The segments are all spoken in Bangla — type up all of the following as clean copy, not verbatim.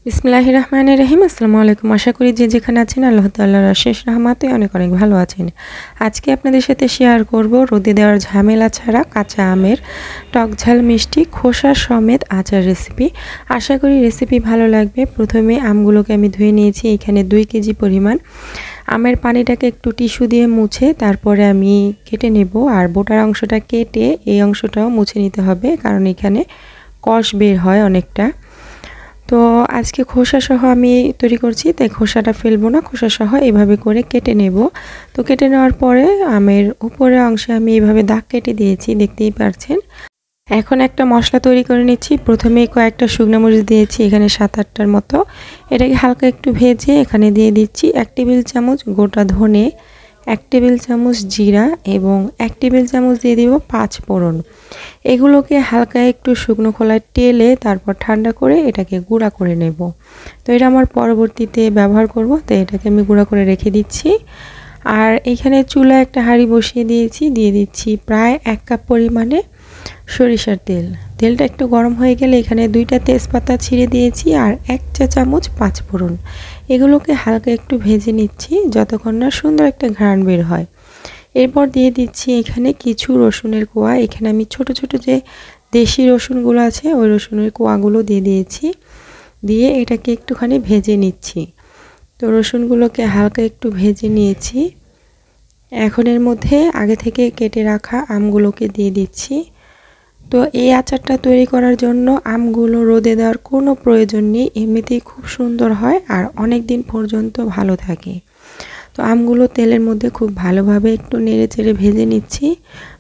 বিসমিল্লাহির রহমানির রহিম। আসসালামু আলাইকুম। আশা করি যে যেখানে আছেন আল্লাহ তাআলার অশেষ রহমতে অনেক অনেক ভালো আছেন। আজকে আপনাদের সাথে শেয়ার করব রোদে দেওয়ার ঝামেলা ছাড়া কাঁচা আমের টক ঝাল মিষ্টি খোসা সমেত আচার রেসিপি। আশা করি রেসিপি ভালো লাগবে। প্রথমে আমগুলোকে আমি ধুয়ে নিয়েছি। এখানে 2 কেজি পরিমাণ আমের পানিটাকে একটু টিস্যু দিয়ে মুছে তারপরে আমি কেটে নেব। আর বোটার অংশটা কেটে এই অংশটাও মুছে নিতে হবে, কারণ এখানে কষ বের হয় অনেকটা। তো আজকে খোসা সহ আমি তৈরি করছি, তাই খোসাটা ফেলবো না, খোসা সহ এভাবে করে কেটে নেব। তো কেটে নেওয়ার পরে আমের উপরের অংশে আমি এইভাবে দাগ কেটে দিয়েছি, দেখতেই পাচ্ছেন। এখন একটা মশলা তৈরি করে নিচ্ছি। প্রথমে কয়েকটা শুকনো মরিচ দিয়েছি, এখানে 7-8টার মতো। এটাকে হালকা একটু ভেজে এখানে দিয়ে দিচ্ছি 1 টেবিল চামচ গোটা ধনে, 1 টেবিল চামচ জিরা এবং 1 টেবিল চামচ দিয়ে দিব 5 ফোড়ন। এগুলোকে হালকা একটু শুকনো খোলায় টেলে তারপর ঠান্ডা করে এটাকে গুঁড়া করে নেব। তো এটা আমার পরবর্তীতে ব্যবহার করব, তো এটাকে আমি গুঁড়া করে রেখে দিচ্ছি। আর এখানে চুলায় একটা হাঁড়ি বসিয়ে দিয়েছি, দিয়ে দিচ্ছি প্রায় 1 কাপ পরিমাণে সরিষার তেল। তেলটা একটু গরম হয়ে গেলে এখানে 2টা তেজপাতা ছিঁড়ে দিয়েছি আর 1 চা চামচ 5 ফোড়ন। এগুলোকে হালকা একটু ভেজে নিচ্ছি যতক্ষণ না সুন্দর একটা ঘ্রাণ বের হয়। এরপর দিয়ে দিচ্ছি এখানে কিছু রসুনের কোয়া। এখানে আমি ছোট ছোট যে দেশি রসুনগুলো আছে ওই রসুনের কোয়াগুলো দিয়ে দিয়েছি, দিয়ে এটাকে একটুখানি ভেজে নিচ্ছি। তো রসুনগুলোকে হালকা একটু ভেজে নিয়েছি। এখন এর মধ্যে আগে থেকে কেটে রাখা আমগুলোকে দিয়ে দিচ্ছি। তো এই আচারটা তৈরি করার জন্য আমগুলো রোদে দেওয়ার কোনো প্রয়োজন নেই, এমনিতেই খুব সুন্দর হয় আর অনেক দিন পর্যন্ত ভালো থাকে। তো আমগুলো তেলের মধ্যে খুব ভালোভাবে একটু নেড়েচেড়ে ভেজে নিচ্ছি,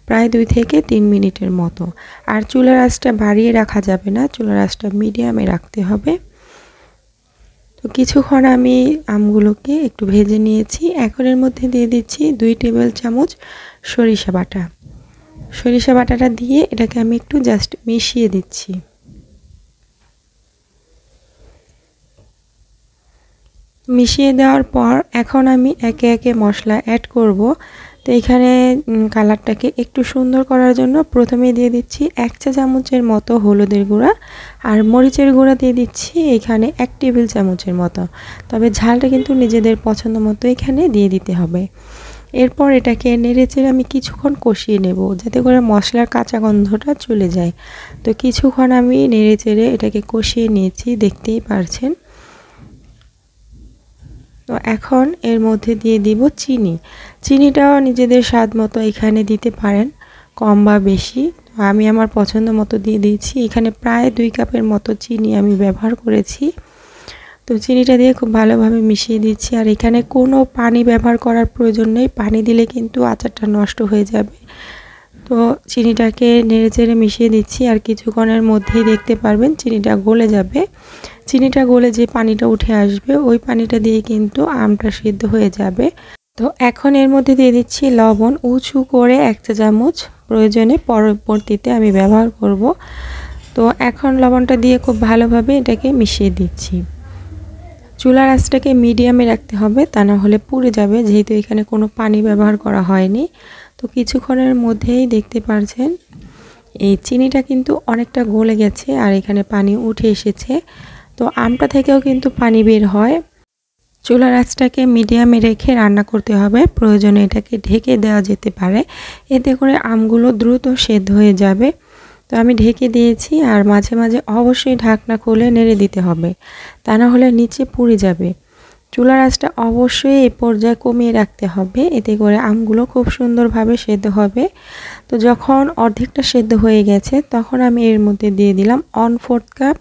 প্রায় 2 থেকে 3 মিনিটের মতো। আর চুলার আঁচটা বাড়িয়ে রাখা যাবে না, চুলার আঁচটা মিডিয়ামে রাখতে হবে। তো কিছুক্ষণ আমি আমগুলোকে একটু ভেজে নিয়েছি। এখন এর মধ্যে দিয়ে দিচ্ছি 2 টেবিল চামচ সরিষা বাটা। সরিষা বাটাটা দিয়ে এটাকে আমি একটু জাস্ট মিশিয়ে দিচ্ছি। মিশিয়ে দেওয়ার পর এখন আমি একে একে মশলা অ্যাড করব। তো এখানে কালারটাকে একটু সুন্দর করার জন্য প্রথমে দিয়ে দিচ্ছি 1 চা চামচের মতো হলুদের গুঁড়া আর মরিচের গুঁড়া দিয়ে দিচ্ছি এখানে 1 টেবিল চামচের মতো। তবে ঝালটা কিন্তু নিজেদের পছন্দ মতো এখানে দিয়ে দিতে হবে। এরপর এটাকে নেড়েচেড়ে আমি কিছুক্ষণ কষিয়ে নেব, যাতে করে মশলার কাঁচা গন্ধটা চলে যায়। তো কিছুক্ষণ আমি নেড়েচেড়ে এটাকে কষিয়ে নিয়েছি, দেখতেই পারছেন। তো এখন এর মধ্যে দিয়ে দিব চিনি। চিনিটাও নিজেদের স্বাদ মতো এখানে দিতে পারেন, কম বা বেশি। আমি আমার পছন্দ মতো দিয়ে দিয়েছি। এখানে প্রায় 2 কাপের মতো চিনি আমি ব্যবহার করেছি। তো চিনিটা দিয়ে খুব ভালোভাবে মিশিয়ে দিচ্ছি। আর এখানে কোনো পানি ব্যবহার করার প্রয়োজন নেই, পানি দিলে কিন্তু আচারটা নষ্ট হয়ে যাবে। তো চিনিটাকে নেড়েচেড়ে মিশিয়ে দিচ্ছি আর কিছুক্ষণের মধ্যেই দেখতে পারবেন চিনিটা গলে যাবে। চিনিটা গলে যে পানিটা উঠে আসবে ওই পানিটা দিয়ে কিন্তু আমটা সিদ্ধ হয়ে যাবে। তো এখন এর মধ্যে দিয়ে দিচ্ছি লবণ, উঁচু করে 1 চা চামচ, প্রয়োজনে পরবর্তীতে আমি ব্যবহার করব। তো এখন লবণটা দিয়ে খুব ভালোভাবে এটাকে মিশিয়ে দিচ্ছি। চুলার আঁচটাকে মিডিয়ামে রাখতে হবে, তা না হলে পুড়ে যাবে, যেহেতু এখানে কোনো পানি ব্যবহার করা হয়নি। তো কিছুক্ষণের মধ্যেই দেখতে পাচ্ছেন এই চিনিটা কিন্তু অনেকটা গলে গেছে আর এখানে পানি উঠে এসেছে। তো আমটা থেকেও কিন্তু পানি বের হয়। চুলার আঁচটাকে মিডিয়ামে রেখে রান্না করতে হবে, প্রয়োজনে এটাকে ঢেকে দেওয়া যেতে পারে, এতে করে আমগুলো দ্রুত সেদ্ধ হয়ে যাবে। তো আমি ঢেকে দিয়েছি আর মাঝে মাঝে অবশ্যই ঢাকনা খুলে নেড়ে দিতে হবে, তা না হলে নিচে পুড়ে যাবে। চুলার আঁচটা অবশ্যই এই পর্যায়ে কমিয়ে রাখতে হবে, এতে করে আমগুলো খুব সুন্দরভাবে সেদ্ধ হবে। তো যখন অর্ধেকটা সেদ্ধ হয়ে গেছে তখন আমি এর মধ্যে দিয়ে দিলাম 1/4 কাপ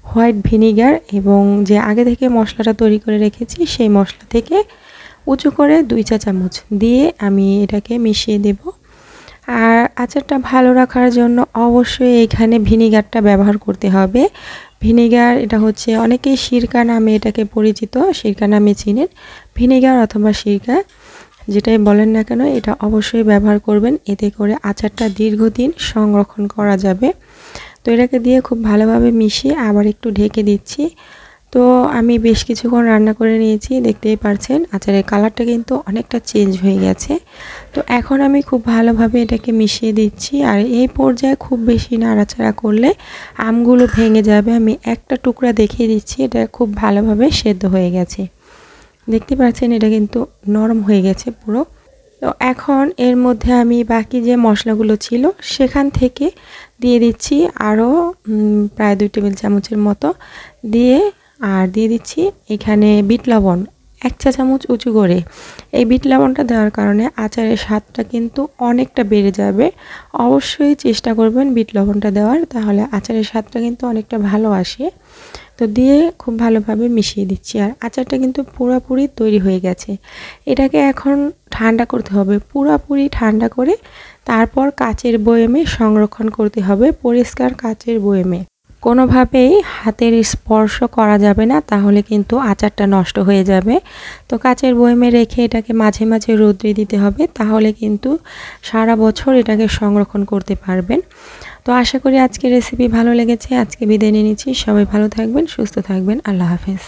হোয়াইট ভিনিগার এবং যে আগে থেকে মশলাটা তৈরি করে রেখেছি সেই মশলা থেকে উঁচু করে 2 চা চামচ দিয়ে আমি এটাকে মিশিয়ে দেব। আর আচারটা ভালো রাখার জন্য অবশ্যই এখানে ভিনিগারটা ব্যবহার করতে হবে। ভিনিগার এটা হচ্ছে অনেকেই সিরকা নামে এটাকে পরিচিত, সিরকা নামে চিনেন। ভিনিগার অথবা সিরকা যেটাই বলেন না কেন এটা অবশ্যই ব্যবহার করবেন, এতে করে আচারটা দীর্ঘদিন সংরক্ষণ করা যাবে। তো এটাকে দিয়ে খুব ভালোভাবে মিশিয়ে আবার একটু ঢেকে দিচ্ছি। তো আমি বেশ কিছুক্ষণ রান্না করে নিয়েছি, দেখতেই পারছেন আচারের কালারটা কিন্তু অনেকটা চেঞ্জ হয়ে গেছে। তো এখন আমি খুব ভালোভাবে এটাকে মিশিয়ে দিচ্ছি, আর এই পর্যায়ে খুব বেশি নাড়াচাড়া করলে আমগুলো ভেঙে যাবে। আমি একটা টুকরা দেখিয়ে দিচ্ছি, এটা খুব ভালোভাবে সেদ্ধ হয়ে গেছে। দেখতে পাচ্ছেন এটা কিন্তু নরম হয়ে গেছে পুরো। তো এখন এর মধ্যে আমি বাকি যে মশলাগুলো ছিল সেখান থেকে দিয়ে দিচ্ছি আরও প্রায় 2 টেবিল চামচের মতো দিয়ে, আর দিয়ে দিচ্ছি এখানে বিট লবণ 1 চা চামচ উঁচু করে। এই বিট লবণটা দেওয়ার কারণে আচারের স্বাদটা কিন্তু অনেকটা বেড়ে যাবে। অবশ্যই চেষ্টা করবেন বিট লবণটা দেওয়ার, তাহলে আচারের স্বাদটা কিন্তু অনেকটা ভালো আসে। তো দিয়ে খুব ভালোভাবে মিশিয়ে দিচ্ছি, আর আচারটা কিন্তু পুরোপুরি তৈরি হয়ে গেছে। এটাকে এখন ঠান্ডা করতে হবে, পুরোপুরি ঠান্ডা করে তারপর কাচের বয়ামে সংরক্ষণ করতে হবে, পরিষ্কার কাচের বয়ামে। কোনোভাবেই হাতের স্পর্শ করা যাবে না, তাহলে কিন্তু আচারটা নষ্ট হয়ে যাবে। তো কাচের বয়ামে রেখে এটাকে মাঝে মাঝে রোদ্রে দিতে হবে, তাহলে কিন্তু সারা বছর এটাকে সংরক্ষণ করতে পারবেন। তো আশা করি আজকের রেসিপি ভালো লেগেছে। আজকে বিদায় নিয়ে নিচ্ছি। সবাই ভালো থাকবেন, সুস্থ থাকবেন। আল্লাহ হাফেজ।